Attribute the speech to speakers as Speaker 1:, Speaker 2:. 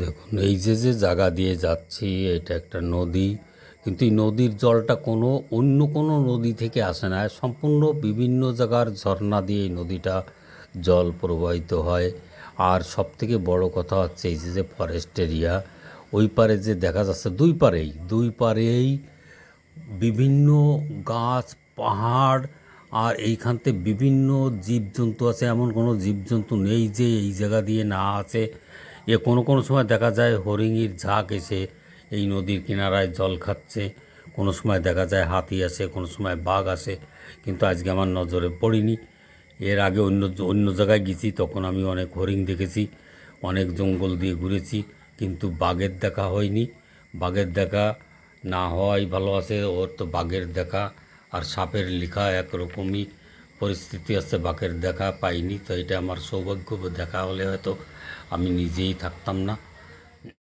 Speaker 1: দেখুন, এই যে জায়গা দিয়ে যাচ্ছি এটা একটা নদী, কিন্তু এই নদীর জলটা অন্য কোনো নদী থেকে আসে না, সম্পূর্ণ বিভিন্ন জায়গার ঝর্ণা দিয়ে এই নদীটা জল প্রবাহিত হয়। আর সবথেকে বড় কথা হচ্ছে এই যে ফরেস্ট এরিয়া, ওই পারে যে দেখা যাচ্ছে দুই পারেই বিভিন্ন গাছ, পাহাড়, আর এইখানতে বিভিন্ন জীবজন্তু আছে। এমন কোনো জীবজন্তু নেই যে এই জায়গা দিয়ে না আছে। কোনো সময় দেখা যায় হরিণীর ঝাঁক এসে এই নদীর কিনারায় জল খাচ্ছে, কোনো সময় দেখা যায় হাতি আসে, কোনো সময় বাঘ আসে, কিন্তু আজকে আমার নজরে পড়েনি। এর আগে অন্য অন্য জায়গায় গেছি, তখন আমি অনেক হরিণ দেখেছি, অনেক জঙ্গল দিয়ে ঘুরেছি, কিন্তু বাঘের দেখা হয়নি। বাঘের দেখা না হওয়াই ভালো আছে। ওর তো বাঘের দেখা আর সাপের লেখা একরকমই পরিস্থিতি আছে, বাঘের দেখা পাইনি। তো এটা আমার সৌভাগ্য, দেখা হলে হয়তো আমি নিজেই থাকতাম না।